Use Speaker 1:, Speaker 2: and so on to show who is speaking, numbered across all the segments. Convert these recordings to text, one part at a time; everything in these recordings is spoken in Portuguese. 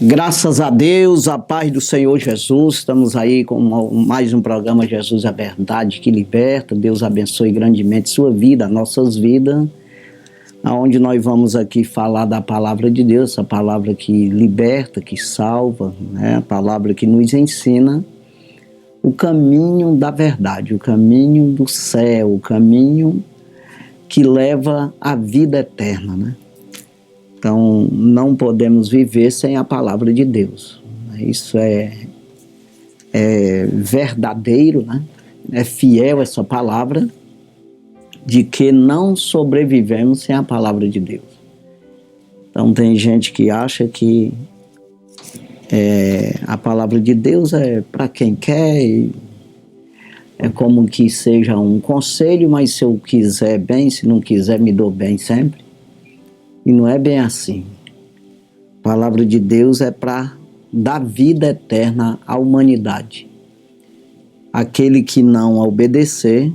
Speaker 1: Graças a Deus, a paz do Senhor Jesus, estamos aí com mais um programa Jesus é a Verdade que Liberta. Deus abençoe grandemente sua vida, nossas vidas, onde nós vamos aqui falar da palavra de Deus, a palavra que liberta, que salva, né? A palavra que nos ensina o caminho da verdade, o caminho do céu, o caminho que leva à vida eterna, né? Então, não podemos viver sem a palavra de Deus. Isso é verdadeiro, né? É fiel essa palavra, de que não sobrevivemos sem a palavra de Deus. Então, tem gente que acha que a palavra de Deus é para quem quer, é como que seja um conselho, mas se eu quiser bem, se não quiser, me dou bem sempre. E não é bem assim. A palavra de Deus é para dar vida eterna à humanidade. Aquele que não obedecer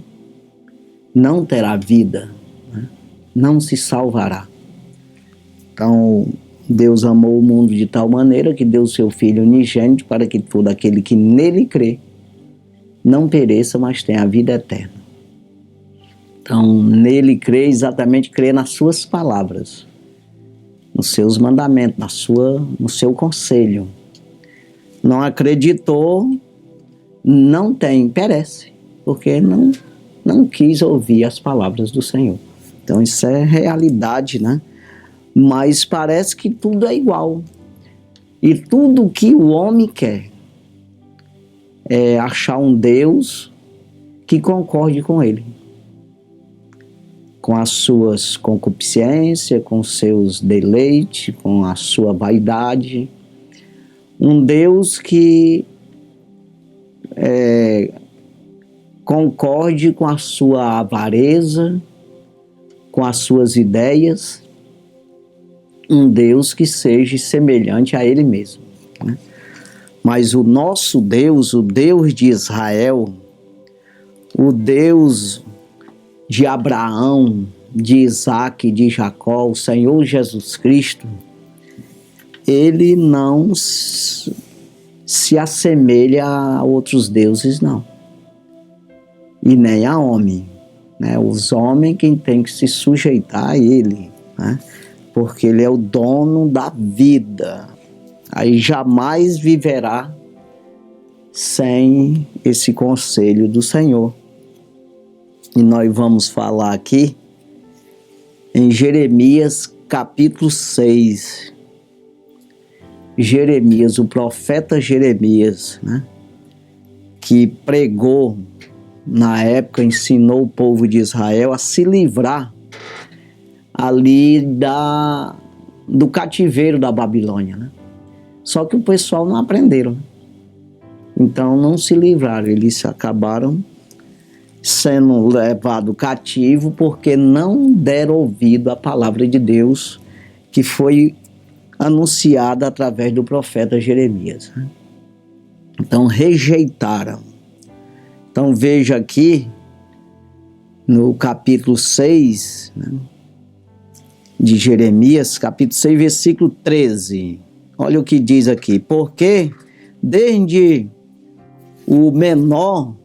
Speaker 1: não terá vida, né? Não se salvará. Então, Deus amou o mundo de tal maneira que deu seu Filho unigênito para que todo aquele que nele crê não pereça, mas tenha a vida eterna. Então, nele crê, exatamente crê nas suas palavras, nos seus mandamentos, no seu conselho. Não acreditou, não tem, perece, porque não quis ouvir as palavras do Senhor. Então isso é realidade, né? Mas parece que tudo é igual. E tudo que o homem quer é achar um Deus que concorde com ele, com as suas concupiscências, com seus deleites, com a sua vaidade. Um Deus que concorde com a sua avareza, com as suas ideias. Um Deus que seja semelhante a Ele mesmo, né? Mas o nosso Deus, o Deus de Israel, o Deus de Abraão, de Isaac, de Jacó, o Senhor Jesus Cristo, ele não se assemelha a outros deuses, não. E nem a homem, né? Os homens quem tem que se sujeitar a ele, né? Porque ele é o dono da vida. Aí jamais viverá sem esse conselho do Senhor. E nós vamos falar aqui em Jeremias capítulo 6. Jeremias, o profeta Jeremias, né, que pregou na época, ensinou o povo de Israel a se livrar ali do cativeiro da Babilônia, né? Só que o pessoal não aprenderam, né? Então não se livraram, eles acabaram sendo levado cativo porque não deram ouvido à palavra de Deus que foi anunciada através do profeta Jeremias, né? Então rejeitaram. Então veja aqui no capítulo 6, né, de Jeremias, capítulo 6, versículo 13. Olha o que diz aqui: porque desde o menor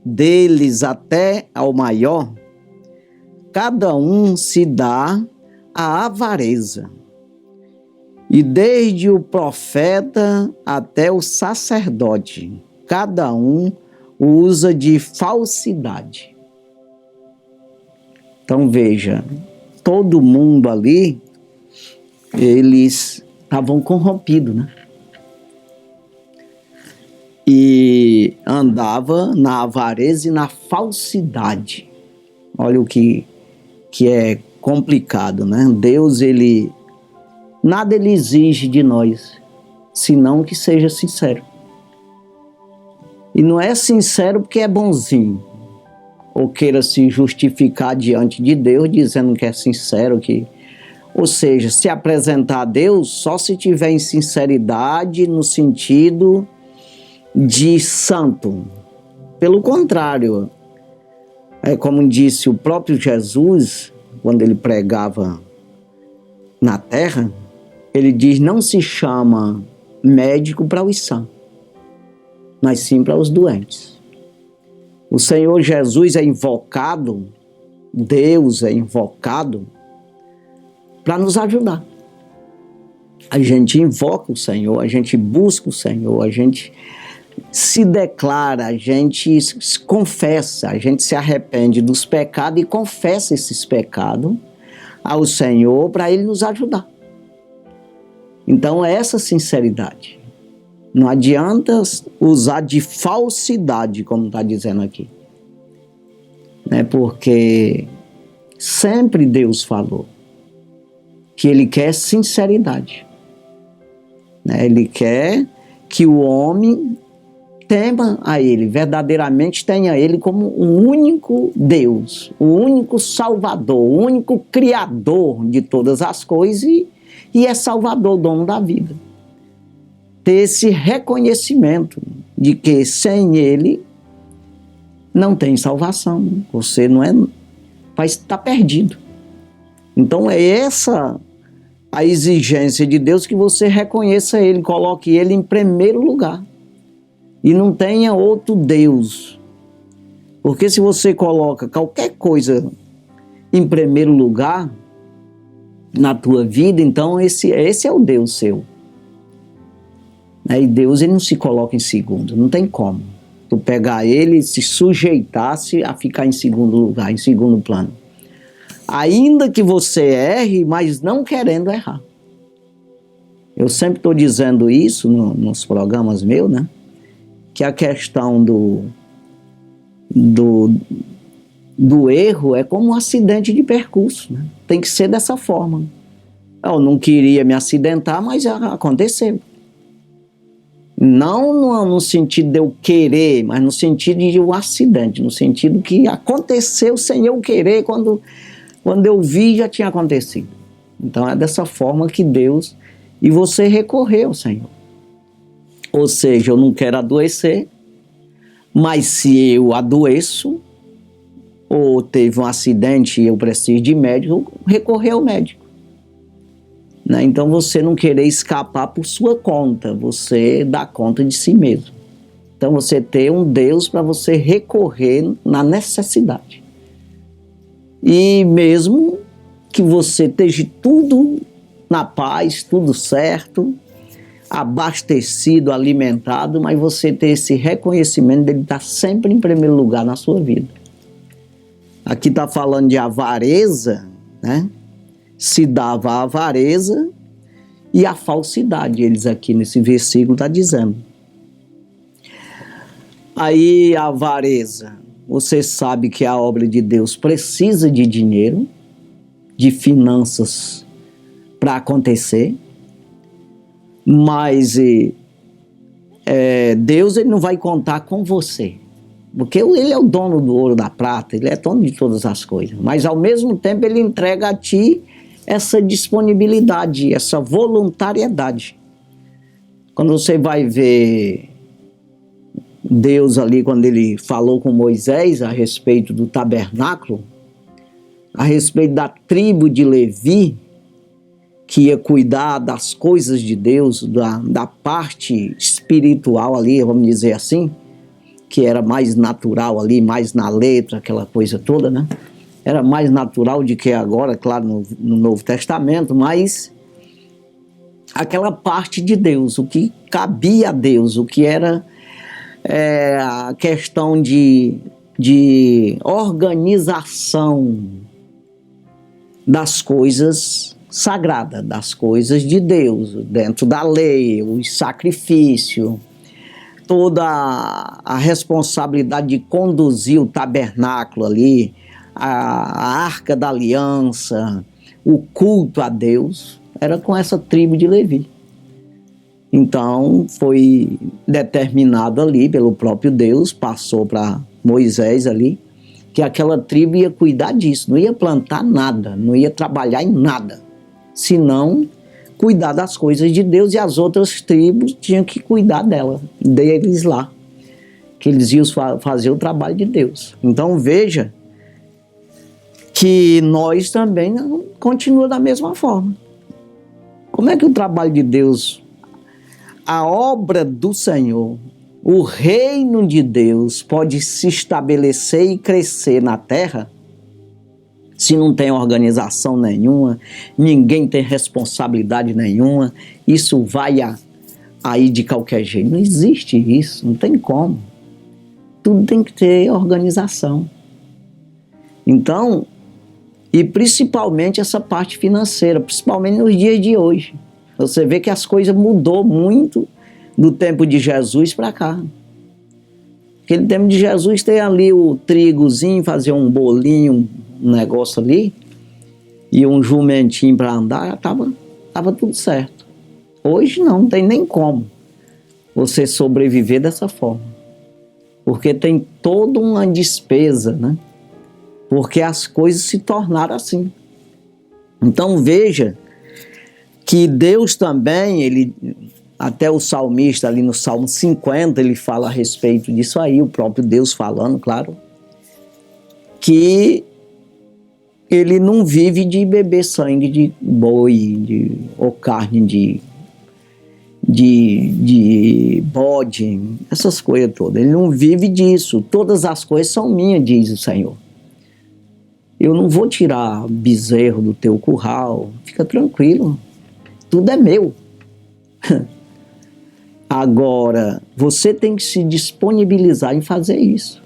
Speaker 1: deles até ao maior, cada um se dá à avareza, e desde o profeta até o sacerdote, cada um usa de falsidade. Então veja, todo mundo ali, eles estavam corrompidos, né? E andava na avareza e na falsidade. Olha o que é complicado, né? Deus, nada ele exige de nós, senão que seja sincero. E não é sincero porque é bonzinho, ou queira se justificar diante de Deus, dizendo que é sincero, ou seja, se apresentar a Deus só se tiver em sinceridade no sentido de santo. Pelo contrário, como disse o próprio Jesus, quando ele pregava na terra, ele diz: não se chama médico para os sãos, mas sim para os doentes. O Senhor Jesus é invocado, Deus é invocado para nos ajudar. A gente invoca o Senhor, a gente busca o Senhor, a gente se declara, a gente se confessa, a gente se arrepende dos pecados e confessa esses pecados ao Senhor para Ele nos ajudar. Então é essa sinceridade. Não adianta usar de falsidade, como está dizendo aqui. Né? Porque sempre Deus falou que Ele quer sinceridade. Né? Ele quer que o homem tema a Ele, verdadeiramente tenha Ele como o único Deus, o único Salvador, o único Criador de todas as coisas e é Salvador, dono da vida. Ter esse reconhecimento de que sem Ele não tem salvação, você não é, vai estar perdido. Então é essa a exigência de Deus, que você reconheça Ele, coloque Ele em primeiro lugar. E não tenha outro Deus. Porque se você coloca qualquer coisa em primeiro lugar na tua vida, então esse é o Deus seu. E Deus, ele não se coloca em segundo, não tem como. Tu pegar ele e se sujeitasse a ficar em segundo lugar, em segundo plano. Ainda que você erre, mas não querendo errar. Eu sempre estou dizendo isso nos programas meus, né? Que a questão do erro é como um acidente de percurso, né? Tem que ser dessa forma. Eu não queria me acidentar, mas aconteceu. Não no sentido de eu querer, mas no sentido de um acidente, no sentido que aconteceu sem eu querer, quando eu vi já tinha acontecido. Então é dessa forma que Deus, e você recorreu ao Senhor. Ou seja, eu não quero adoecer, mas se eu adoeço, ou teve um acidente e eu preciso de médico, eu recorrer ao médico. Né? Então você não querer escapar por sua conta, você dá conta de si mesmo. Então você ter um Deus para você recorrer na necessidade. E mesmo que você esteja tudo na paz, tudo certo, abastecido, alimentado, mas você ter esse reconhecimento dele estar sempre em primeiro lugar na sua vida. Aqui está falando de avareza, né? Se dava a avareza e a falsidade, eles aqui nesse versículo estão dizendo. Aí a avareza, você sabe que a obra de Deus precisa de dinheiro, de finanças para acontecer, mas Deus, ele não vai contar com você, porque ele é o dono do ouro, da prata, ele é dono de todas as coisas, mas ao mesmo tempo ele entrega a ti essa disponibilidade, essa voluntariedade. Quando você vai ver Deus ali, quando ele falou com Moisés a respeito do tabernáculo, a respeito da tribo de Levi, que ia cuidar das coisas de Deus, da parte espiritual ali, vamos dizer assim, que era mais natural ali, mais na letra, aquela coisa toda, né? Era mais natural do que agora, claro, no Novo Testamento, mas aquela parte de Deus, o que cabia a Deus, o que era a questão de organização das coisas sagradas, das coisas de Deus, dentro da lei, o sacrifício, toda a responsabilidade de conduzir o tabernáculo ali, a arca da aliança, o culto a Deus, era com essa tribo de Levi. Então foi determinado ali pelo próprio Deus, passou para Moisés ali, que aquela tribo ia cuidar disso, não ia plantar nada, não ia trabalhar em nada, senão cuidar das coisas de Deus, e as outras tribos tinham que cuidar deles lá, que eles iam fazer o trabalho de Deus. Então veja que nós também continua da mesma forma. Como é que o trabalho de Deus a obra do Senhor, o reino de Deus pode se estabelecer e crescer na terra se não tem organização nenhuma, ninguém tem responsabilidade nenhuma, isso vai aí de qualquer jeito. Não existe isso, não tem como. Tudo tem que ter organização. Então, e principalmente essa parte financeira, principalmente nos dias de hoje. Você vê que as coisas mudou muito do tempo de Jesus para cá. Aquele tempo de Jesus tem ali o trigozinho, fazer um bolinho, um negócio ali, e um jumentinho para andar, tava tudo certo. Hoje não tem nem como você sobreviver dessa forma. Porque tem toda uma despesa, né? Porque as coisas se tornaram assim. Então veja que Deus também, até o salmista ali no Salmo 50, ele fala a respeito disso aí, o próprio Deus falando, claro, que ele não vive de beber sangue de boi, ou carne de bode, essas coisas todas. Ele não vive disso. Todas as coisas são minhas, diz o Senhor. Eu não vou tirar bezerro do teu curral, fica tranquilo, tudo é meu. Agora, você tem que se disponibilizar em fazer isso.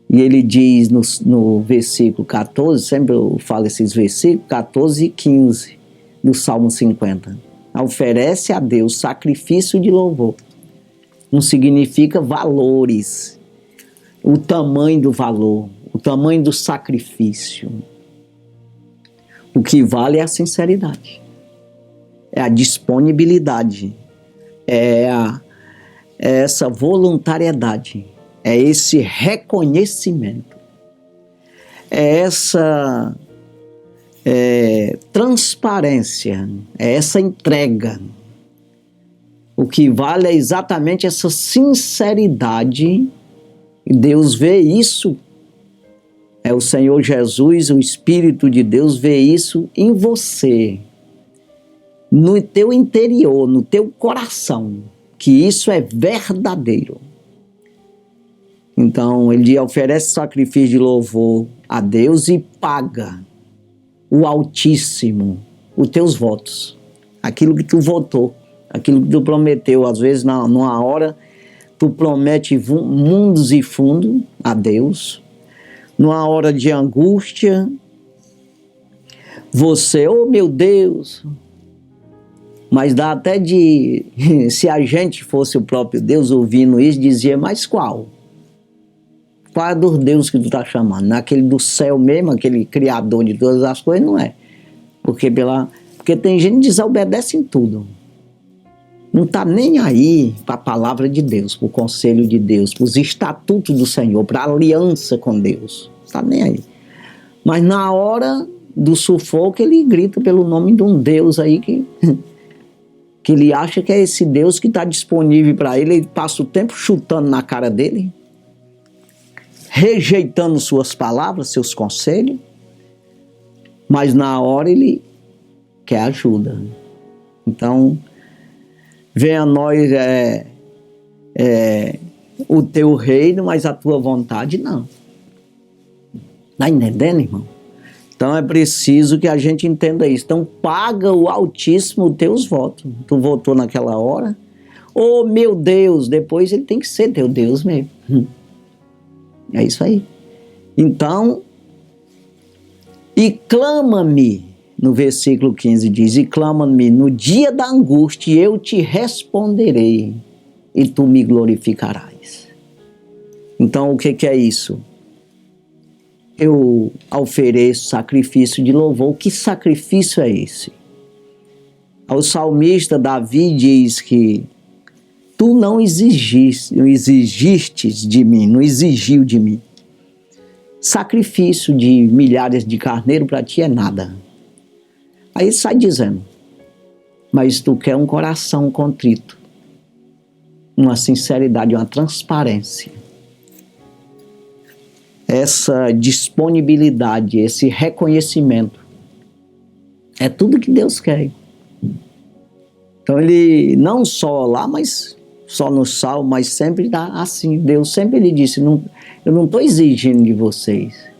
Speaker 1: E ele diz no versículo 14, sempre eu falo esses versículos, 14 e 15, do Salmo 50. Oferece a Deus sacrifício de louvor. Não significa valores, o tamanho do valor, o tamanho do sacrifício. O que vale é a sinceridade, é a disponibilidade, é essa voluntariedade, é esse reconhecimento, é essa transparência, é essa entrega. O que vale é exatamente essa sinceridade, e Deus vê isso, é o Senhor Jesus, o Espírito de Deus vê isso em você, no teu interior, no teu coração, que isso é verdadeiro. Então, ele oferece sacrifício de louvor a Deus e paga o Altíssimo, os teus votos, aquilo que tu votou, aquilo que tu prometeu. Às vezes, numa hora, tu promete mundos e fundos a Deus. Numa hora de angústia, você, oh meu Deus, mas dá até de, se a gente fosse o próprio Deus ouvindo isso, dizia, mas qual? Qual é dos deuses que tu está chamando? Naquele do céu mesmo, aquele criador de todas as coisas, não é. Porque tem gente que desobedece em tudo. Não está nem aí para a palavra de Deus, para o conselho de Deus, para os estatutos do Senhor, para a aliança com Deus. Não está nem aí. Mas na hora do sufoco, ele grita pelo nome de um Deus aí que ele acha que é esse Deus que está disponível para ele. Ele passa o tempo chutando na cara dele, rejeitando suas palavras, seus conselhos, mas na hora ele quer ajuda. Então, venha a nós o teu reino, mas a tua vontade não. Está entendendo, irmão? Então é preciso que a gente entenda isso. Então paga o Altíssimo os teus votos. Tu votou naquela hora, oh meu Deus, depois ele tem que ser teu Deus mesmo. É isso aí. Então, e clama-me, no versículo 15 diz, e clama-me no dia da angústia, e eu te responderei, e tu me glorificarás. Então, o que é isso? Eu ofereço sacrifício de louvor. Que sacrifício é esse? O salmista Davi diz que tu não exigistes de mim, não exigiu de mim. Sacrifício de milhares de carneiros para ti é nada. Aí ele sai dizendo, mas tu quer um coração contrito, uma sinceridade, uma transparência. Essa disponibilidade, esse reconhecimento, é tudo que Deus quer. Então ele não só lá, mas só no sal, mas sempre dá assim. Deus sempre lhe disse, não, eu não estou exigindo de vocês.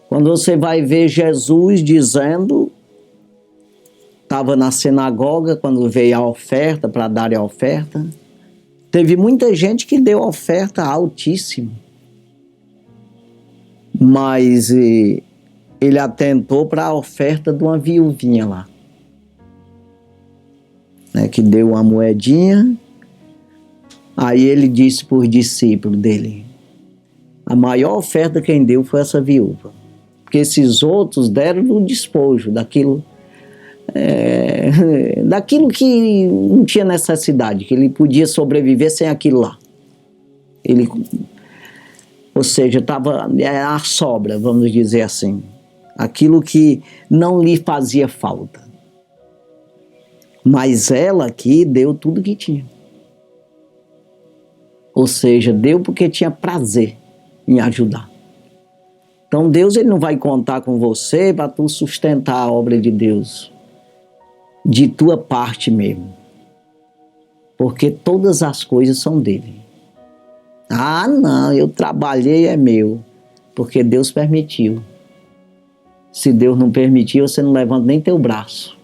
Speaker 1: Quando você vai ver Jesus dizendo, estava na sinagoga, quando veio a oferta, para dar a oferta, teve muita gente que deu oferta altíssima. Mas ele atentou para a oferta de uma viuvinha lá, né, que deu uma moedinha. Aí ele disse para os discípulos dele, a maior oferta quem deu foi essa viúva, porque esses outros deram no despojo, daquilo que não tinha necessidade, que ele podia sobreviver sem aquilo lá. Ou seja, estava a sobra, vamos dizer assim, aquilo que não lhe fazia falta. Mas ela aqui deu tudo que tinha. Ou seja, deu porque tinha prazer em ajudar. Então Deus ele não vai contar com você para tu sustentar a obra de Deus, de tua parte mesmo. Porque todas as coisas são dele. Ah, não, eu trabalhei, é meu. Porque Deus permitiu. Se Deus não permitir, você não levanta nem teu braço.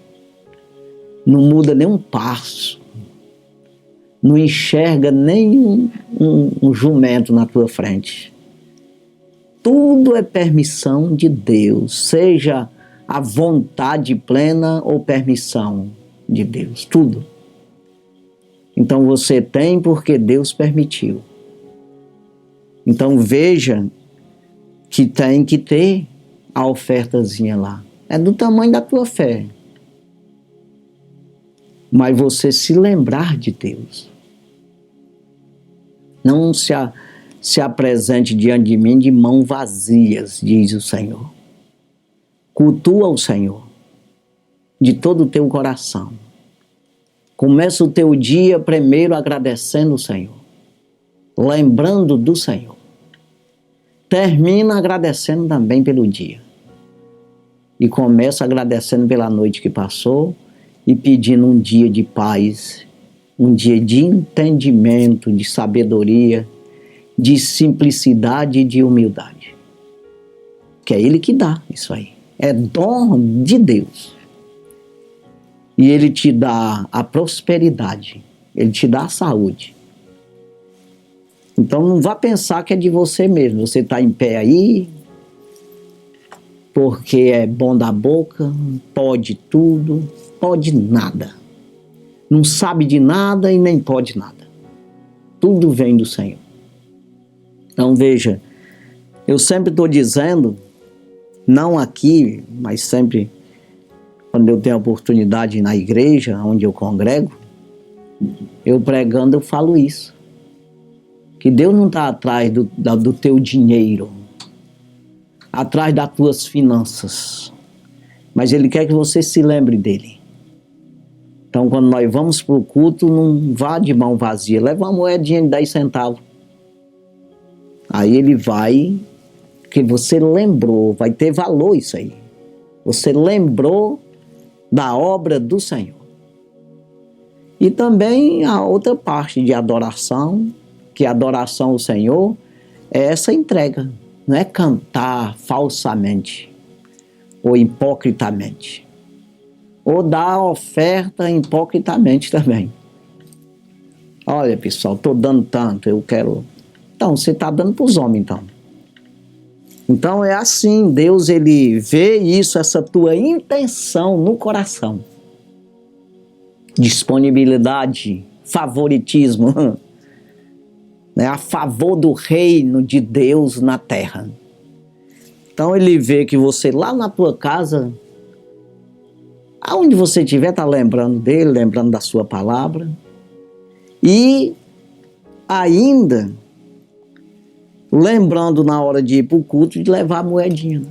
Speaker 1: Não muda nem um passo. Não enxerga nem um jumento na tua frente. Tudo é permissão de Deus. Seja a vontade plena ou permissão de Deus. Tudo. Então você tem porque Deus permitiu. Então veja que tem que ter a ofertazinha lá. É do tamanho da tua fé. Mas você se lembrar de Deus. Não se apresente diante de mim de mãos vazias, diz o Senhor. Cultua o Senhor de todo o teu coração. Começa o teu dia primeiro agradecendo o Senhor, lembrando do Senhor. Termina agradecendo também pelo dia. E começa agradecendo pela noite que passou e pedindo um dia de paz, um dia de entendimento, de sabedoria, de simplicidade e de humildade. Que é Ele que dá isso aí. É dom de Deus. E Ele te dá a prosperidade. Ele te dá a saúde. Então não vá pensar que é de você mesmo. Você está em pé aí, porque é bom da boca, pode tudo, pode nada. Não sabe de nada e nem pode nada. Tudo vem do Senhor. Então veja, eu sempre estou dizendo, não aqui, mas sempre quando eu tenho a oportunidade na igreja, onde eu congrego, eu pregando, eu falo isso. Que Deus não está atrás do teu dinheiro, atrás das tuas finanças, mas Ele quer que você se lembre dEle. Então, quando nós vamos para o culto, não vá de mão vazia, leva uma moedinha de 10 centavos. Aí Ele vai, que você lembrou, vai ter valor isso aí. Você lembrou da obra do Senhor. E também a outra parte de adoração, que a adoração ao Senhor é essa entrega, não é cantar falsamente ou hipocritamente, ou dar oferta hipocritamente também. Olha, pessoal, estou dando tanto, eu quero... Então, você está dando para os homens, então. Então é assim, Deus ele vê isso, essa tua intenção no coração. Disponibilidade, favoritismo, né, a favor do reino de Deus na terra. Então ele vê que você lá na tua casa, aonde você estiver, está lembrando dele, lembrando da sua palavra. E ainda lembrando na hora de ir para o culto de levar a moedinha.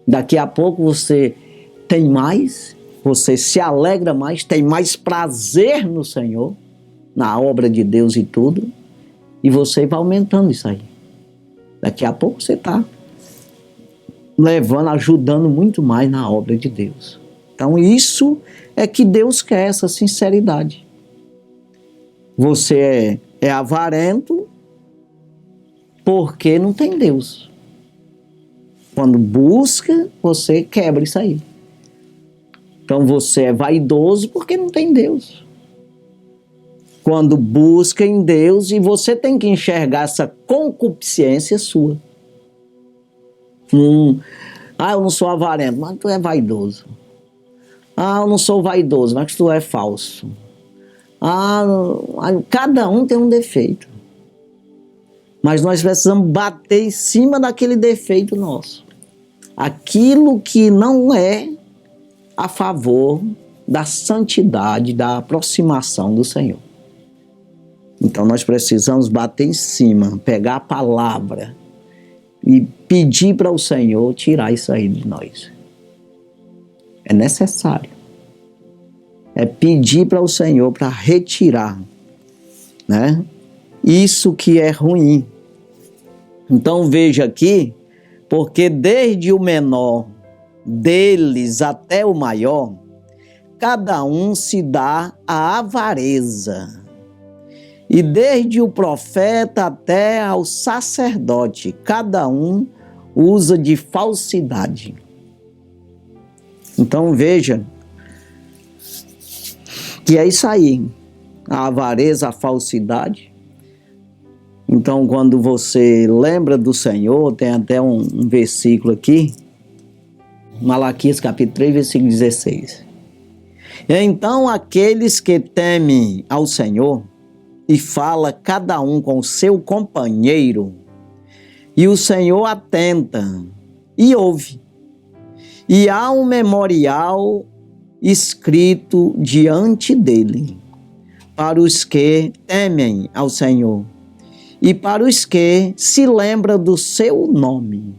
Speaker 1: Daqui a pouco você tem mais, você se alegra mais, tem mais prazer no Senhor, na obra de Deus e tudo, e você vai aumentando isso aí. Daqui a pouco você está levando, ajudando muito mais na obra de Deus. Então isso é que Deus quer, essa sinceridade. Você é avarento porque não tem Deus. Quando busca, você quebra isso aí. Então você é vaidoso porque não tem Deus. Quando busca em Deus, e você tem que enxergar essa concupiscência sua. Eu não sou avarento, mas tu é vaidoso. Eu não sou vaidoso, mas tu é falso. Cada um tem um defeito. Mas nós precisamos bater em cima daquele defeito nosso. Aquilo que não é a favor da santidade, da aproximação do Senhor. Então nós precisamos bater em cima, pegar a palavra e pedir para o Senhor tirar isso aí de nós. É necessário. É pedir para o Senhor para retirar, né? Isso que é ruim. Então veja aqui, porque desde o menor deles até o maior, cada um se dá à avareza. E desde o profeta até ao sacerdote, cada um usa de falsidade. Então veja que é isso aí, a avareza, a falsidade. Então quando você lembra do Senhor, tem até um versículo aqui, Malaquias capítulo 3, versículo 16. Então aqueles que temem ao Senhor, e fala cada um com o seu companheiro, e o Senhor atenta e ouve. E há um memorial escrito diante dele, para os que temem ao Senhor, e para os que se lembram do seu nome.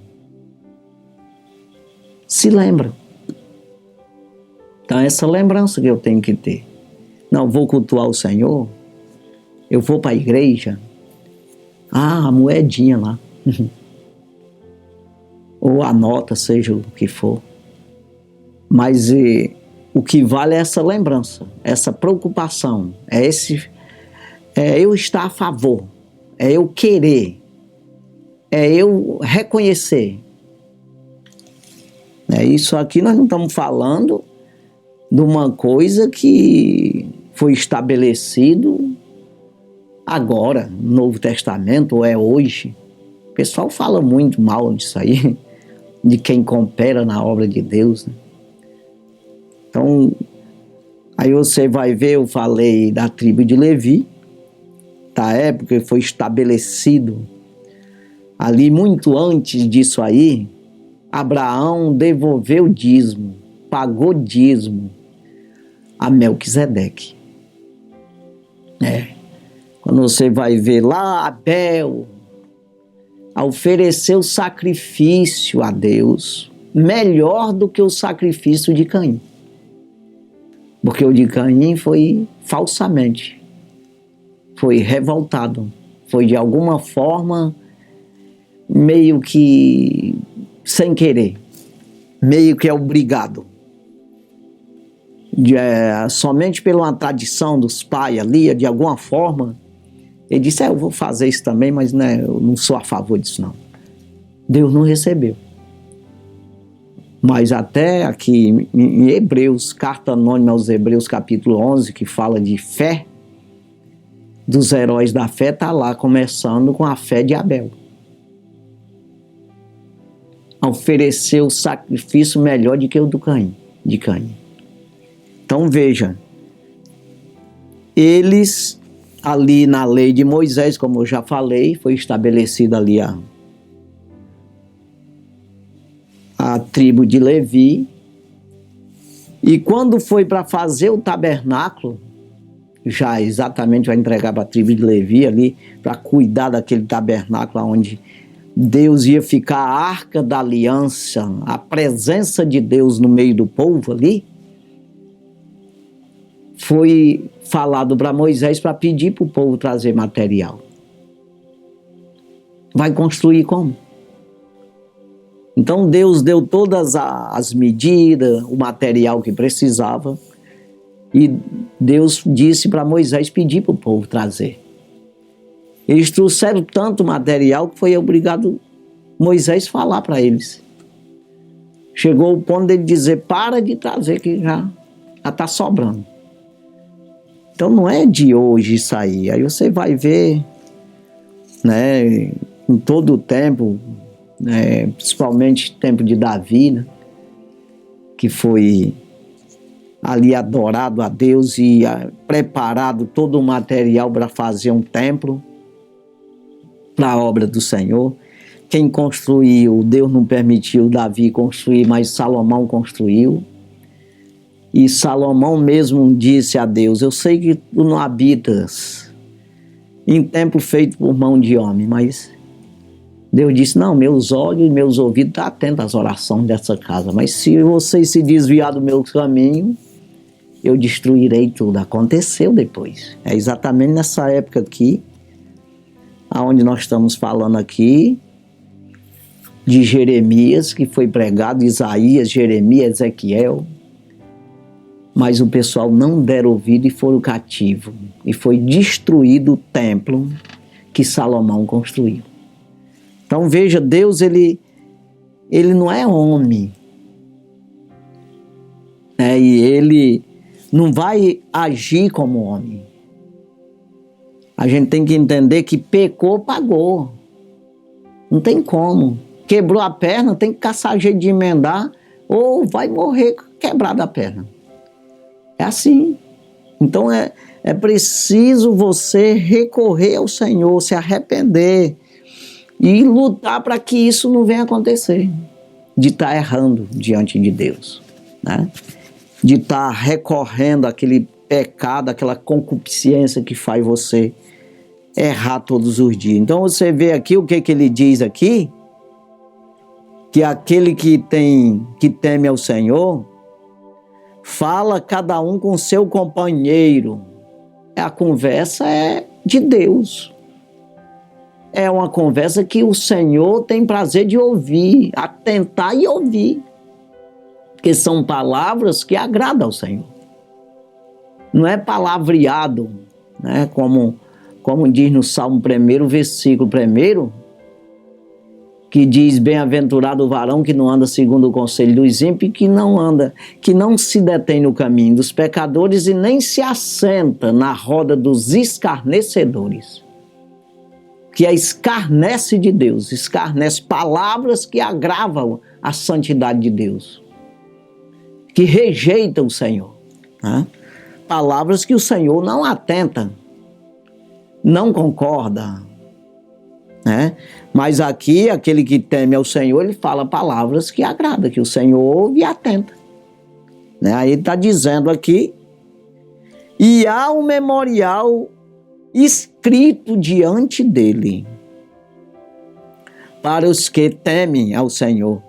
Speaker 1: Se lembra. Então essa lembrança que eu tenho que ter. Não, vou cultuar o Senhor, eu vou para a igreja, a moedinha lá, ou a nota, seja o que for. Mas o que vale é essa lembrança, essa preocupação, é eu estar a favor, é eu querer, é eu reconhecer. Isso aqui nós não estamos falando de uma coisa que foi estabelecido agora, no Novo Testamento, ou é hoje. O pessoal fala muito mal disso aí, de quem coopera na obra de Deus, né? Então, aí você vai ver, eu falei da tribo de Levi, da época que foi estabelecido, ali muito antes disso aí, Abraão devolveu dízimo, pagou dízimo a Melquisedeque. Quando você vai ver lá, Abel ofereceu sacrifício a Deus melhor do que o sacrifício de Caim. Porque o de Caim foi falsamente, foi revoltado, foi de alguma forma meio que sem querer, meio que é obrigado. Somente pela uma tradição dos pais ali, de alguma forma, ele disse, eu vou fazer isso também, mas né, eu não sou a favor disso não. Deus não recebeu. Mas até aqui em Hebreus, carta anônima aos Hebreus, capítulo 11, que fala de fé, dos heróis da fé, está lá começando com a fé de Abel. Ofereceu o sacrifício melhor do que o de Caim. Então veja, eles ali na lei de Moisés, como eu já falei, foi estabelecida ali a tribo de Levi, e quando foi para fazer o tabernáculo, já exatamente vai entregar para a tribo de Levi ali, para cuidar daquele tabernáculo onde Deus ia ficar, a arca da aliança, a presença de Deus no meio do povo ali, foi falado para Moisés para pedir para o povo trazer material. Vai construir como? Então Deus deu todas as medidas, o material que precisava, e Deus disse para Moisés pedir para o povo trazer. Eles trouxeram tanto material que foi obrigado Moisés falar para eles. Chegou o ponto dele dizer: para de trazer que já está sobrando. Então não é de hoje isso aí. Aí você vai ver, né, em todo o tempo, né, principalmente tempo de Davi, né, que foi ali adorado a Deus e preparado todo o material para fazer um templo para a obra do Senhor. Quem construiu, Deus não permitiu Davi construir, mas Salomão construiu. E Salomão mesmo disse a Deus: eu sei que tu não habitas em templo feito por mão de homem, mas Deus disse: não, meus olhos e meus ouvidos estão atentos às orações dessa casa, mas se vocês se desviar do meu caminho, eu destruirei tudo. Aconteceu depois. É exatamente nessa época aqui, aonde nós estamos falando aqui, de Jeremias, que foi pregado, Isaías, Jeremias, Ezequiel, mas o pessoal não deram ouvido e foram cativos, e foi destruído o templo que Salomão construiu. Então veja, Deus ele não é homem, e ele não vai agir como homem. A gente tem que entender que pecou, pagou. Não tem como. Quebrou a perna, tem que caçar jeito de emendar, ou vai morrer quebrada a perna. É assim. Então é preciso você recorrer ao Senhor, se arrepender e lutar para que isso não venha acontecer. De estar errando diante de Deus, né? De estar recorrendo àquele pecado, aquela concupiscência que faz você errar todos os dias. Então você vê aqui o que ele diz aqui, que aquele que teme ao Senhor, fala cada um com seu companheiro. A conversa é de Deus. É uma conversa que o Senhor tem prazer de ouvir, atentar e ouvir. Porque são palavras que agradam ao Senhor. Não é palavreado, né? Como diz no Salmo 1, versículo 1, que diz: bem-aventurado o varão que não anda segundo o conselho dos ímpios, que não se detém no caminho dos pecadores e nem se assenta na roda dos escarnecedores. Que escarnece de Deus, escarnece palavras que agravam a santidade de Deus, que rejeitam o Senhor, né? Palavras que o Senhor não atenta, não concorda, né? Mas aqui, aquele que teme ao Senhor, ele fala palavras que agradam, que o Senhor ouve e atenta, né? Aí ele está dizendo aqui: e há um memorial escrito diante dele para os que temem ao Senhor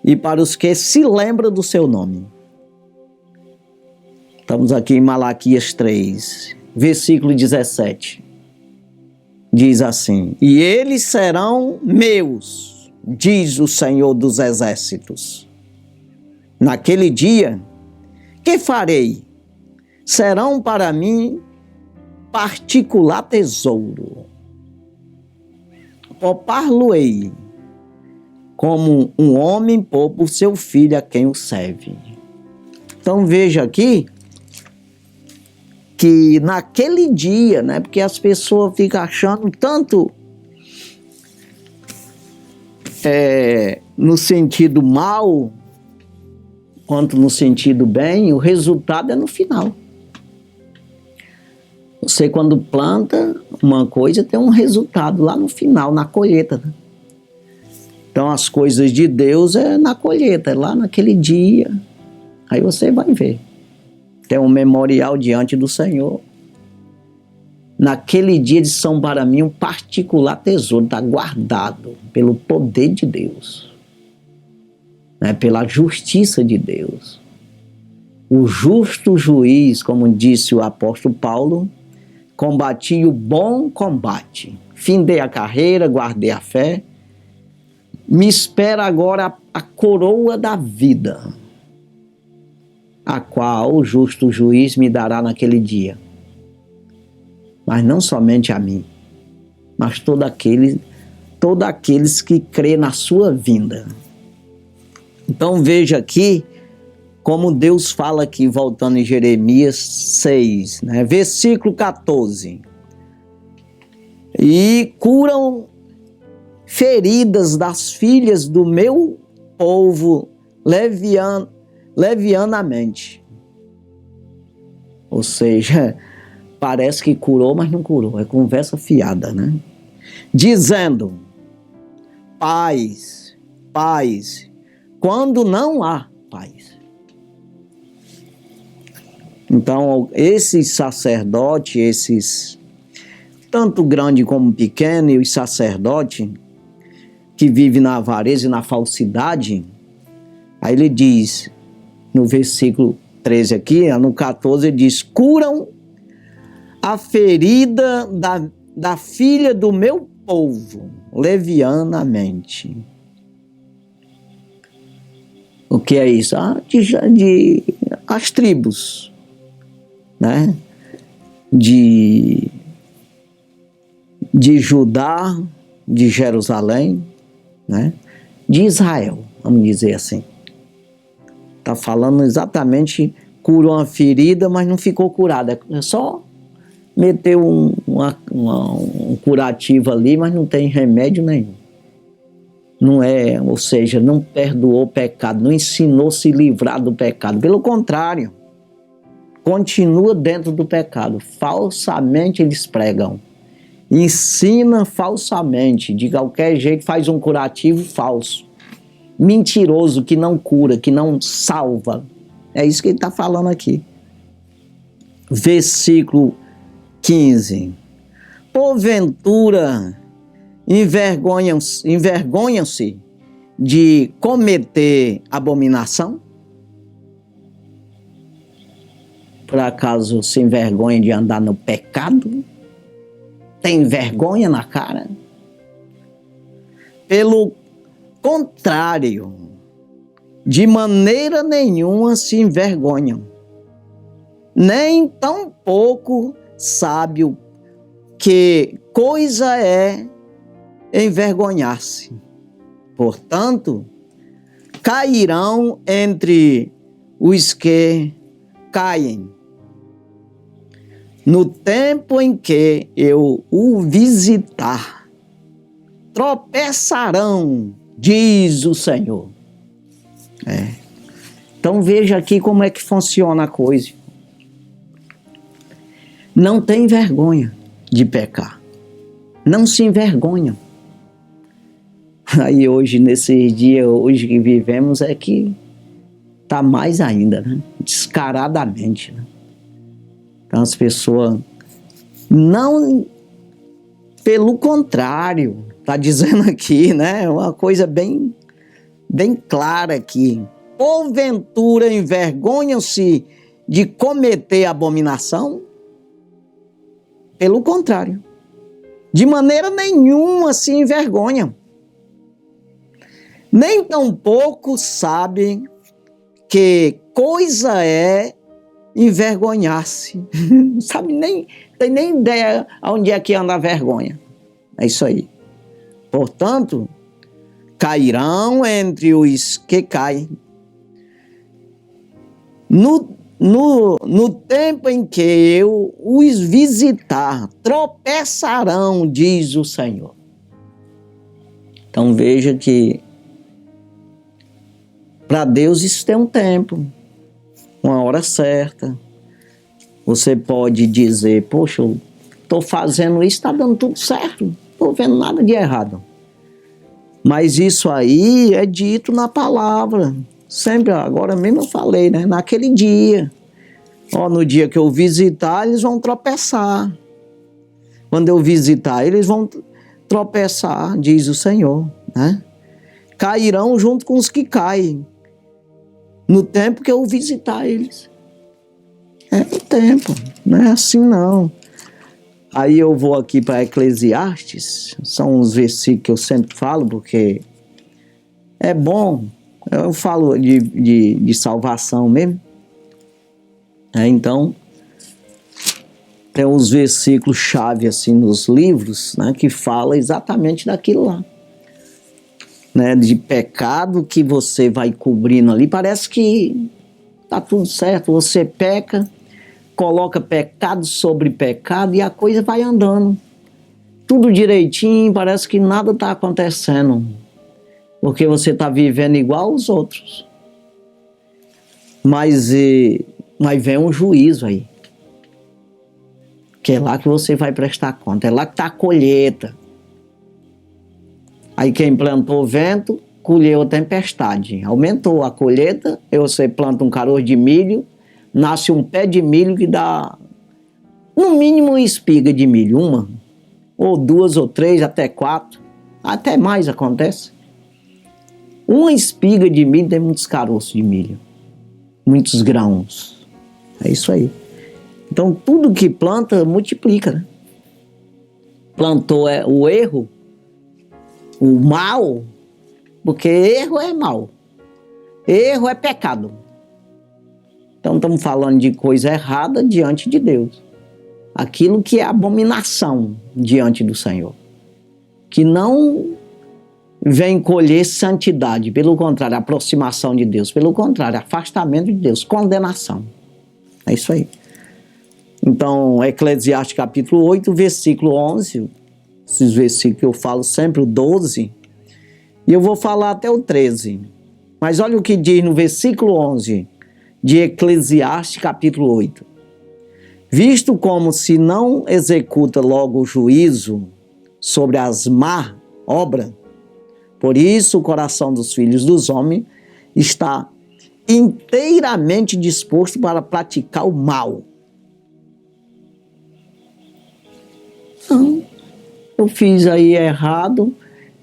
Speaker 1: e para os que se lembram do seu nome. Estamos aqui em Malaquias 3, versículo 17. Diz assim: e eles serão meus, diz o Senhor dos Exércitos. Naquele dia, que farei? Serão para mim particular tesouro. Poupar-lo-ei, como um homem poupa o seu filho a quem o serve. Então veja aqui que naquele dia, né, porque as pessoas ficam achando tanto no sentido mal quanto no sentido bem, o resultado é no final. Você, quando planta uma coisa, tem um resultado lá no final, na colheita, né? Então as coisas de Deus é na colheita, é lá naquele dia. Aí você vai ver. Tem um memorial diante do Senhor. Naquele dia eles são para mim um particular tesouro, está guardado pelo poder de Deus, né? Pela justiça de Deus. O justo juiz, como disse o apóstolo Paulo, combati o bom combate, findei a carreira, guardei a fé. me espera agora a coroa da vida, a qual o justo juiz me dará naquele dia. Mas não somente a mim, mas todos aqueles que crêem na sua vinda. Então veja aqui como Deus fala aqui, voltando em Jeremias 6, né? Versículo 14. E curam feridas das filhas do meu povo levianamente. Ou seja, parece que curou, mas não curou. É conversa fiada, né? Dizendo, paz, paz, quando não há paz. Então, esses sacerdotes, tanto grande como pequeno, e os sacerdotes que vivem na avareza e na falsidade, aí ele diz, no versículo 13 aqui, no 14, ele diz, curam a ferida da filha do meu povo, levianamente. O que é isso? As tribos, né? De Judá, de Jerusalém, né? De Israel, vamos dizer assim. Está falando exatamente, curou uma ferida, mas não ficou curada. É só meter um curativo ali, mas não tem remédio nenhum. Não é, ou seja, não perdoou o pecado, não ensinou a se livrar do pecado. Pelo contrário, continua dentro do pecado. Falsamente eles pregam. Ensina falsamente, de qualquer jeito faz um curativo falso. Mentiroso, que não cura, que não salva. É isso que ele está falando aqui. Versículo 15. Porventura envergonham-se de cometer abominação? Por acaso se envergonha de andar no pecado? Tem vergonha na cara? Pelo contrário, de maneira nenhuma se envergonham, nem tão pouco sabe o que coisa é envergonhar-se. Portanto, cairão entre os que caem. No tempo em que eu o visitar, tropeçarão, diz o Senhor. Então veja aqui como é que funciona a coisa. Não tem vergonha de pecar. Não se envergonham. Aí hoje, nesses dias hoje que vivemos, é que está mais ainda, né? Descaradamente, né? Então as pessoas não, pelo contrário, está dizendo aqui, né? Uma coisa bem clara aqui. Porventura envergonham-se de cometer abominação? Pelo contrário, de maneira nenhuma se envergonham. Nem tampouco sabem que coisa é envergonhar-se. Não sabe tem nem ideia aonde é que anda a vergonha. É isso aí. Portanto, cairão entre os que caem. No tempo em que eu os visitar, tropeçarão, diz o Senhor. Então veja que para Deus isso tem um tempo, uma hora certa. Você pode dizer, poxa, eu estou fazendo isso, está dando tudo certo, não estou vendo nada de errado. Mas isso aí é dito na palavra. Sempre, agora mesmo eu falei, né? Naquele dia. No dia que eu visitar, eles vão tropeçar. Quando eu visitar, eles vão tropeçar, diz o Senhor, né? Cairão junto com os que caem. No tempo que eu visitar eles. É o tempo, não é assim não. Aí eu vou aqui para Eclesiastes, são uns versículos que eu sempre falo, porque é bom, eu falo de salvação mesmo, então tem uns versículos-chave assim nos livros, né, que fala exatamente daquilo lá, né, de pecado que você vai cobrindo ali, parece que tá tudo certo, você peca, coloca pecado sobre pecado e a coisa vai andando, tudo direitinho, parece que nada tá acontecendo, porque você tá vivendo igual aos outros, mas vem um juízo aí, que é lá que você vai prestar conta, é lá que está a colheita. Aí quem plantou vento, colheu a tempestade. Aumentou a colheita, você planta um caroço de milho, nasce um pé de milho que dá, no mínimo, uma espiga de milho, uma, ou duas, ou três, até quatro, até mais acontece. Uma espiga de milho tem muitos caroços de milho, muitos grãos. É isso aí. Então, tudo que planta, multiplica, né? Plantou o erro, o mal, porque erro é mal. Erro é pecado. Então, estamos falando de coisa errada diante de Deus. Aquilo que é abominação diante do Senhor. Que não vem colher santidade, pelo contrário, aproximação de Deus. Pelo contrário, afastamento de Deus, condenação. É isso aí. Então, Eclesiastes capítulo 8, versículo 11, esses versículos que eu falo sempre, o 12, e eu vou falar até o 13. Mas olha o que diz no versículo 11 de Eclesiastes capítulo 8. Visto como se não executa logo o juízo sobre as má obras, por isso o coração dos filhos dos homens está inteiramente disposto para praticar o mal. Não, eu fiz aí errado,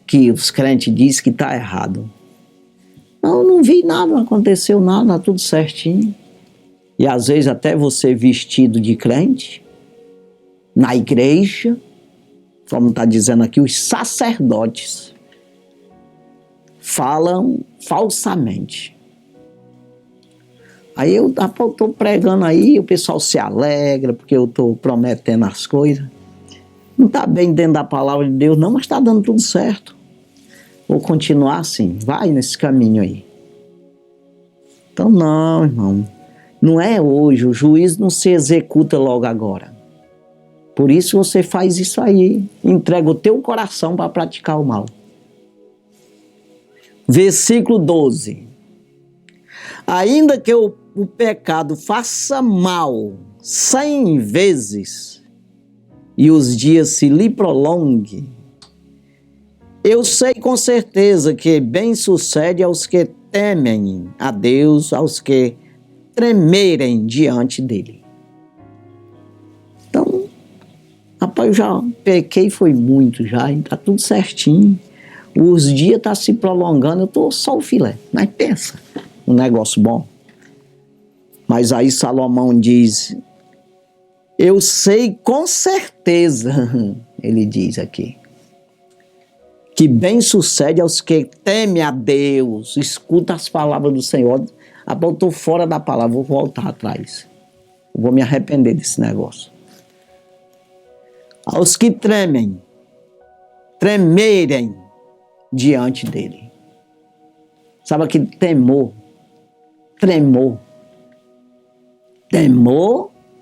Speaker 1: que os crentes dizem que está errado. Não vi nada, não aconteceu nada, tudo certinho. E às vezes até você vestido de crente, na igreja, como está dizendo aqui, os sacerdotes falam falsamente. Aí eu estou pregando aí, o pessoal se alegra, porque eu estou prometendo as coisas. Não está bem dentro da palavra de Deus não, mas está dando tudo certo. Vou continuar assim, vai nesse caminho aí. Então não, irmão, não é hoje, o juízo não se executa logo agora. Por isso você faz isso aí, entrega o teu coração para praticar o mal. Versículo 12. Ainda que o pecado faça mal 100 vezes e os dias se lhe prolonguem, eu sei com certeza que bem sucede aos que temem a Deus, aos que tremerem diante dele. Então, rapaz, eu já pequei, foi muito já, está tudo certinho. Os dias estão se prolongando, eu estou só o filé. Mas pensa, um negócio bom. Mas aí Salomão diz, eu sei com certeza, ele diz aqui, que bem sucede aos que temem a Deus, escuta as palavras do Senhor. Eu estou fora da palavra, vou voltar atrás. Vou me arrepender desse negócio. Aos que tremerem diante dele. Sabe aquele temor? Tremor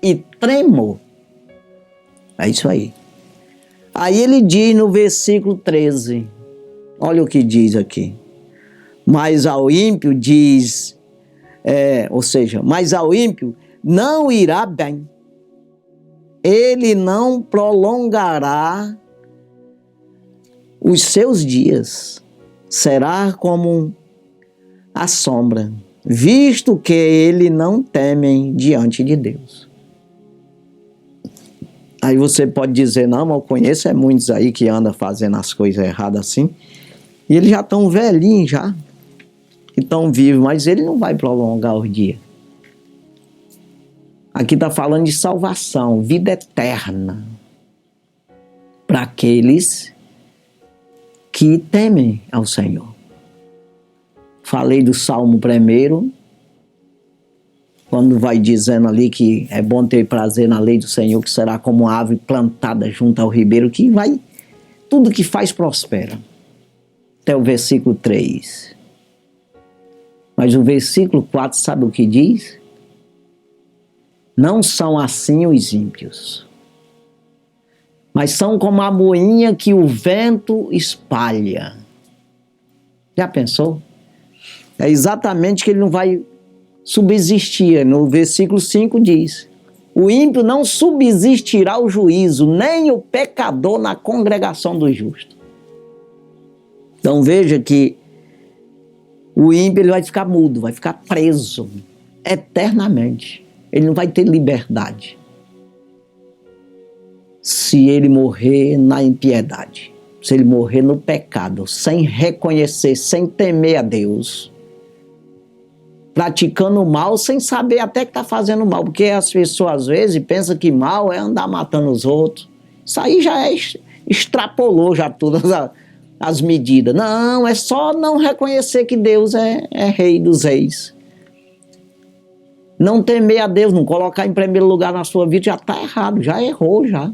Speaker 1: e tremor. É isso aí. Aí ele diz no versículo 13, olha o que diz aqui. Mas ao ímpio diz, mas ao ímpio não irá bem. Ele não prolongará os seus dias. Será como a sombra, visto que ele não temem diante de Deus. Aí você pode dizer, não, mas eu conheço muitos aí que andam fazendo as coisas erradas assim, e eles já estão velhinhos já, que estão vivos, mas ele não vai prolongar os dias. Aqui está falando de salvação, vida eterna, para aqueles que temem ao Senhor. falei do Salmo 1, quando vai dizendo ali que é bom ter prazer na lei do Senhor, que será como uma árvore plantada junto ao ribeiro, que vai, tudo que faz prospera. Até o versículo 3. Mas o versículo 4, sabe o que diz? Não são assim os ímpios, mas são como a moinha que o vento espalha. Já pensou? É exatamente que ele não vai subsistir. No versículo 5 diz: o ímpio não subsistirá ao juízo, nem o pecador na congregação dos justos. Então veja que o ímpio ele vai ficar mudo, vai ficar preso eternamente. Ele não vai ter liberdade se ele morrer na impiedade, se ele morrer no pecado, sem reconhecer, sem temer a Deus, praticando o mal sem saber até que está fazendo mal, porque as pessoas às vezes pensam que mal é andar matando os outros. Isso aí já extrapolou já todas as medidas. Não, é só não reconhecer que Deus é rei dos reis. Não temer a Deus, não colocar em primeiro lugar na sua vida, já está errado, já errou, já.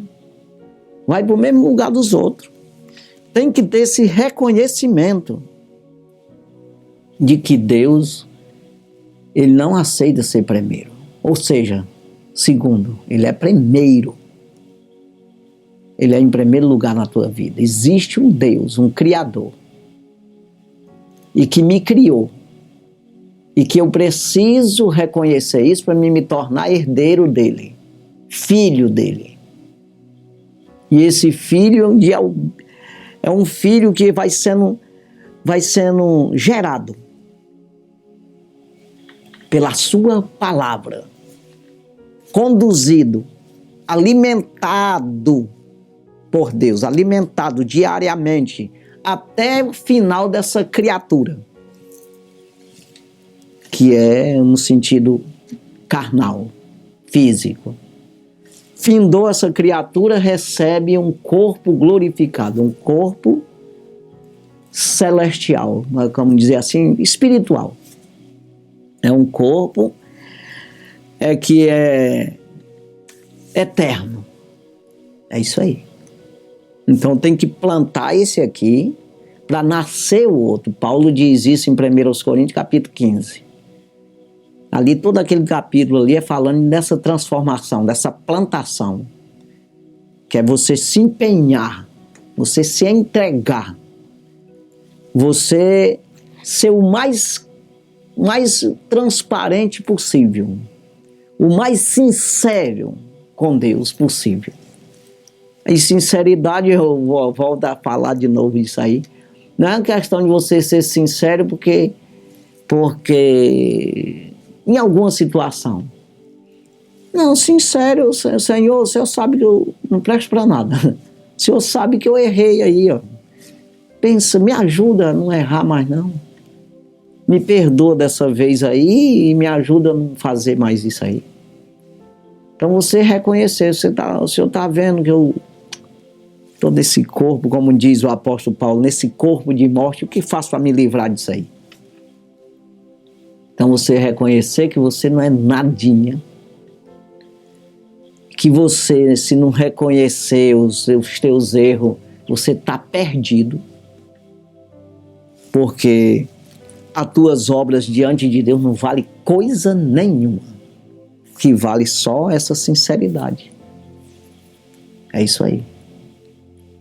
Speaker 1: Vai para o mesmo lugar dos outros. Tem que ter esse reconhecimento de que Deus, ele não aceita ser primeiro. Ou seja, segundo, ele é primeiro. Ele é em primeiro lugar na tua vida. Existe um Deus, um Criador, e que me criou. E que eu preciso reconhecer isso para me tornar herdeiro dele, filho dele. E esse filho é um filho que vai sendo gerado pela sua palavra, conduzido, alimentado por Deus, alimentado diariamente até o final dessa criatura, que é no sentido carnal, físico. Findou essa criatura, recebe um corpo glorificado, um corpo celestial, como dizer assim, espiritual. É um corpo que é eterno. É isso aí. Então tem que plantar esse aqui para nascer o outro. Paulo diz isso em 1 Coríntios capítulo 15. Ali, todo aquele capítulo ali é falando dessa transformação, dessa plantação, que é você se empenhar, você se entregar, você ser o mais transparente possível, o mais sincero com Deus possível. E sinceridade, eu volto a falar de novo isso aí, não é uma questão de você ser sincero porque em alguma situação. Não, sincero, Senhor, o Senhor sabe que eu não presto para nada. O Senhor sabe que eu errei aí, ó. Pensa, me ajuda a não errar mais não. Me perdoa dessa vez aí e me ajuda a não fazer mais isso aí. Então você reconhecer, o Senhor está vendo que eu estou nesse corpo, como diz o apóstolo Paulo, nesse corpo de morte, o que faço para me livrar disso aí? Então você reconhecer que você não é nadinha, que você, se não reconhecer os teus erros, você está perdido, porque as tuas obras diante de Deus não valem coisa nenhuma, que vale só essa sinceridade. É isso aí.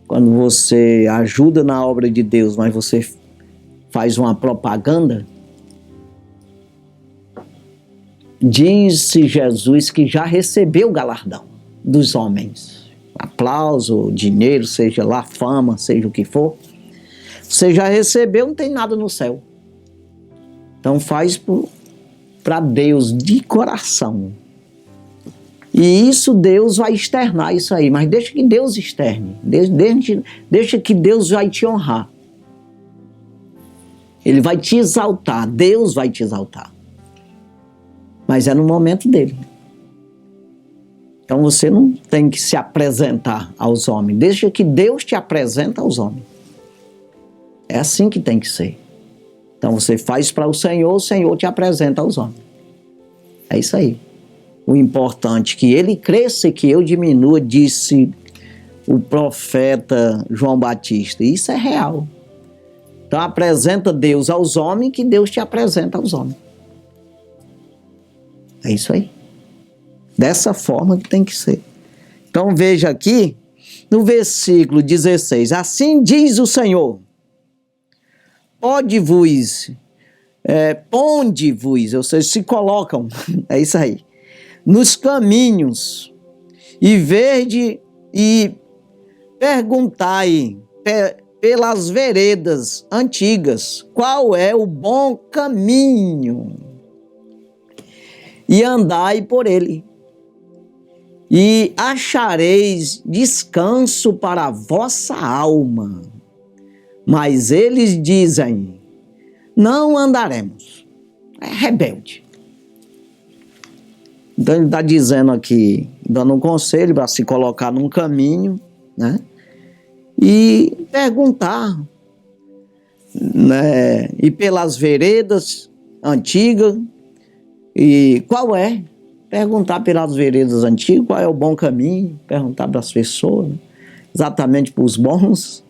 Speaker 1: Quando você ajuda na obra de Deus, mas você faz uma propaganda, disse Jesus que já recebeu o galardão dos homens. Aplauso, dinheiro, seja lá, fama, seja o que for. Você já recebeu, não tem nada no céu. Então faz para Deus de coração. E isso Deus vai externar isso aí. Mas deixa que Deus externe. Deixa que Deus vai te honrar. Ele vai te exaltar. Deus vai te exaltar. Mas é no momento dele. Então você não tem que se apresentar aos homens. Deixa que Deus te apresente aos homens. É assim que tem que ser. Então você faz para o Senhor te apresenta aos homens. É isso aí. O importante é que ele cresça e que eu diminua, disse o profeta João Batista. Isso é real. Então apresenta Deus aos homens, que Deus te apresenta aos homens. É isso aí. Dessa forma que tem que ser. Então veja aqui, no versículo 16, assim diz o Senhor, ponde-vos, ou seja, se colocam, é isso aí, nos caminhos, e perguntai pelas veredas antigas, qual é o bom caminho, e andai por ele, e achareis descanso para a vossa alma. Mas eles dizem, não andaremos. É rebelde. Então ele está dizendo aqui, dando um conselho para se colocar num caminho, né? E perguntar, né? E pelas veredas antigas, e qual é? Perguntar pelas veredas antigas, qual é o bom caminho, perguntar para as pessoas, exatamente para os bons.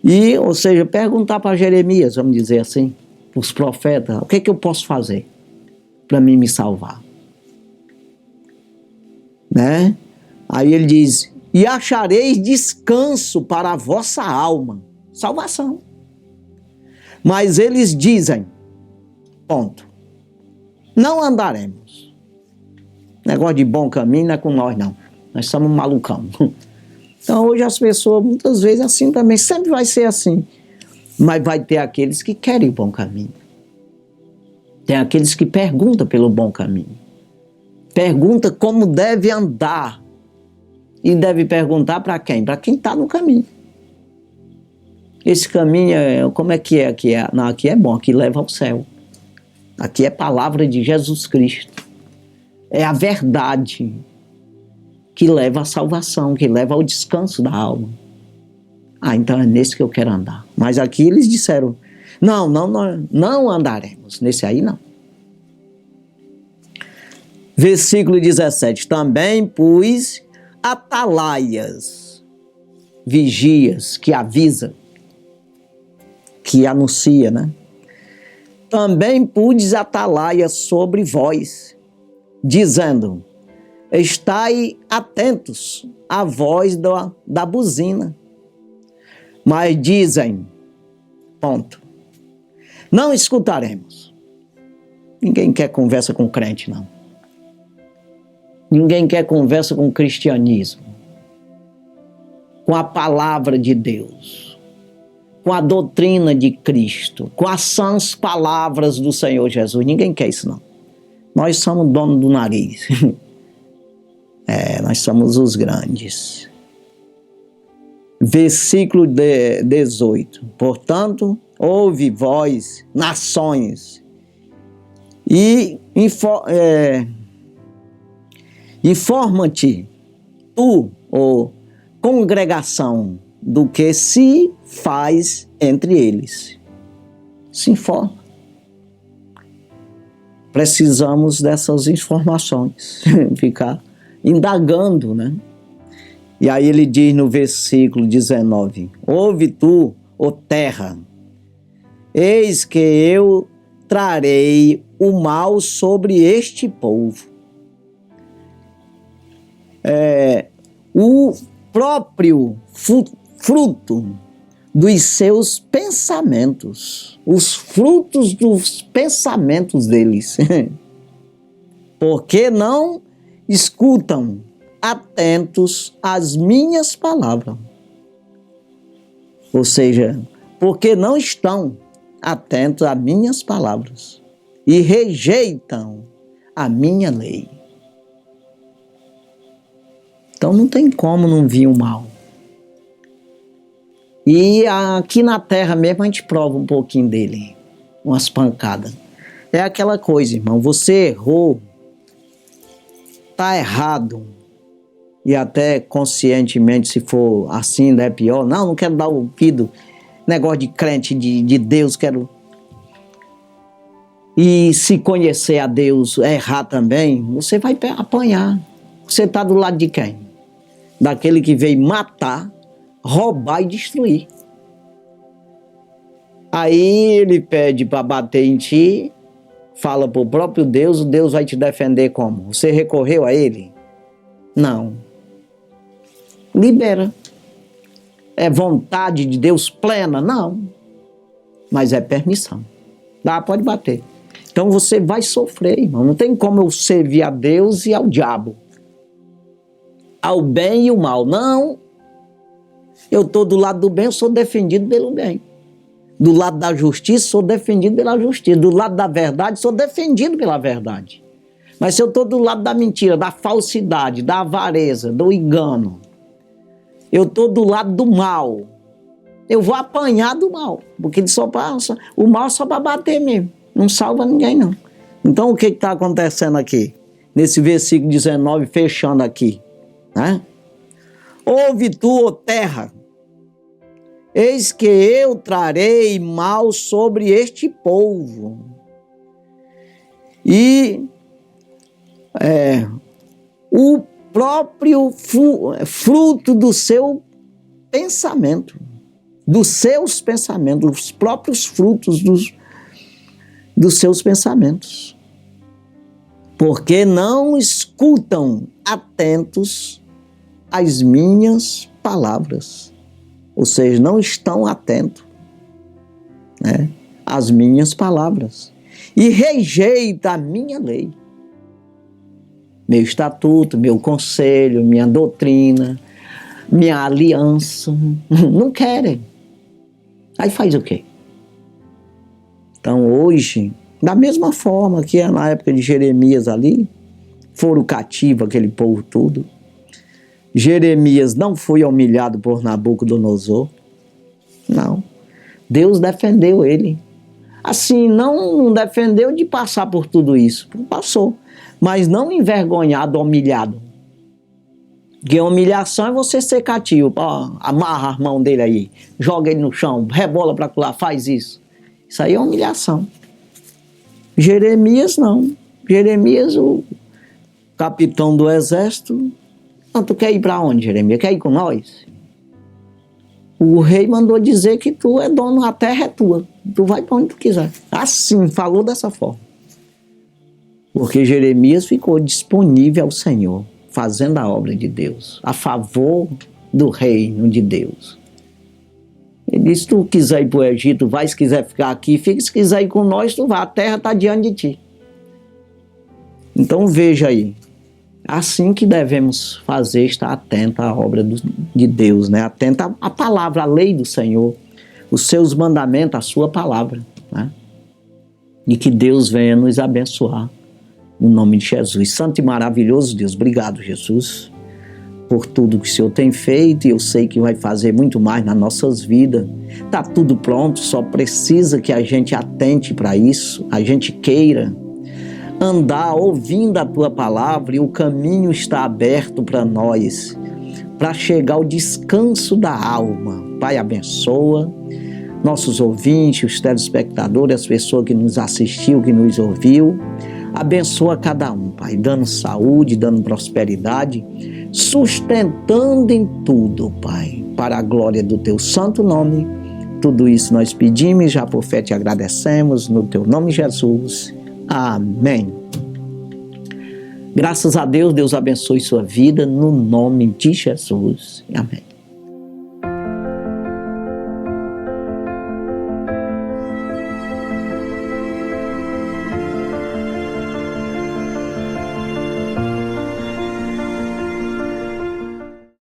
Speaker 1: E, ou seja, perguntar para Jeremias, vamos dizer assim, para os profetas, o que é que eu posso fazer para mim me salvar? Né? Aí ele diz, e achareis descanso para a vossa alma, salvação. Mas eles dizem, ponto, não andaremos. Negócio de bom caminho não é com nós, não. Nós somos malucão. Então hoje as pessoas, muitas vezes assim também, sempre vai ser assim. Mas vai ter aqueles que querem o bom caminho. Tem aqueles que perguntam pelo bom caminho. Pergunta como deve andar. E deve perguntar para quem? Para quem está no caminho. Esse caminho, como é que é? Não, aqui é bom, aqui leva ao céu. Aqui é palavra de Jesus Cristo. É a verdade que leva à salvação, que leva ao descanso da alma. Ah, então é nesse que eu quero andar. Mas aqui eles disseram, não andaremos. Nesse aí não. Versículo 17. Também pus atalaias, vigias, que avisa, que anuncia, né? Também pus atalaias sobre vós, dizendo, estai atentos à voz da buzina. Mas dizem, ponto, não escutaremos. Ninguém quer conversa com crente, não. Ninguém quer conversa com o cristianismo, com a palavra de Deus, com a doutrina de Cristo, com as sãs palavras do Senhor Jesus. Ninguém quer isso, não. Nós somos dono do nariz. Nós somos os grandes. Versículo 18. Portanto, ouve vós, nações, e informa-te, tu, ou congregação, do que se faz entre eles. Se informa. Precisamos dessas informações, ficar indagando, né? E aí ele diz no versículo 19, ouve tu, ó terra, eis que eu trarei o mal sobre este povo. O próprio fruto dos seus pensamentos, os frutos dos pensamentos deles, porque não escutam atentos às minhas palavras. Ou seja, porque não estão atentos às minhas palavras e rejeitam a minha lei. Então não tem como não vir o mal. E aqui na terra mesmo a gente prova um pouquinho dele, umas pancadas. É aquela coisa, irmão, você errou, tá errado, e até conscientemente, se for assim, é pior. Não quero dar ouvido, negócio de crente, de Deus, quero... e se conhecer a Deus, errar também, você vai apanhar. Você está do lado de quem? Daquele que veio matar, roubar e destruir. Aí ele pede para bater em ti, fala para o próprio Deus, o Deus vai te defender como? Você recorreu a ele? Não. Libera. É vontade de Deus plena? Não. Mas é permissão. Dá, pode bater. Então você vai sofrer, irmão. Não tem como eu servir a Deus e ao diabo. Ao bem e o mal. Não. Eu estou do lado do bem, eu sou defendido pelo bem. Do lado da justiça, sou defendido pela justiça. Do lado da verdade, sou defendido pela verdade. Mas se eu estou do lado da mentira, da falsidade, da avareza, do engano, eu estou do lado do mal, eu vou apanhar do mal. Porque o mal é só para bater mesmo. Não salva ninguém, não. Então, o que está acontecendo aqui? Nesse versículo 19, fechando aqui. Né? Ouve tu, ó terra, eis que eu trarei mal sobre este povo. E o próprio fruto do seu pensamento, dos seus pensamentos, os próprios frutos dos seus pensamentos. Porque não escutam atentos às minhas palavras. Ou seja, não estão atentos, né, às minhas palavras. E rejeita a minha lei. Meu estatuto, meu conselho, minha doutrina, minha aliança. Não querem. Aí faz o quê? Então hoje, da mesma forma que na época de Jeremias ali, foram cativos aquele povo todo. Jeremias não foi humilhado por Nabucodonosor. Não. Deus defendeu ele. Assim, não defendeu de passar por tudo isso. Passou. Mas não envergonhado, humilhado. Porque humilhação é você ser cativo. Amarra a mão dele aí, joga ele no chão, rebola para lá, faz isso. Isso aí é humilhação. Jeremias não. Jeremias, o capitão do exército, não, tu quer ir para onde, Jeremias? Quer ir com nós? O rei mandou dizer que tu é dono, a terra é tua. Tu vai para onde tu quiser. Assim, falou dessa forma. Porque Jeremias ficou disponível ao Senhor, fazendo a obra de Deus, a favor do reino de Deus. Ele disse, se tu quiser ir para o Egito, vai, se quiser ficar aqui, fica, se quiser ir com nós, tu vai, a terra está diante de ti. Então veja aí, assim que devemos fazer, estar atento à obra de Deus, né? Atento à palavra, à lei do Senhor, os seus mandamentos, a sua palavra, né? E que Deus venha nos abençoar, no nome de Jesus. Santo e maravilhoso Deus, obrigado, Jesus, por tudo que o Senhor tem feito, e eu sei que vai fazer muito mais nas nossas vidas. Está tudo pronto, só precisa que a gente atente para isso, a gente queira andar ouvindo a Tua palavra, e o caminho está aberto para nós, para chegar ao descanso da alma. Pai, abençoa nossos ouvintes, os telespectadores, as pessoas que nos assistiu, que nos ouviu. Abençoa cada um, Pai, dando saúde, dando prosperidade, sustentando em tudo, Pai, para a glória do Teu santo nome. Tudo isso nós pedimos, já por fé te agradecemos, no Teu nome, Jesus. Amém. Graças a Deus, Deus abençoe sua vida, no nome de Jesus. Amém.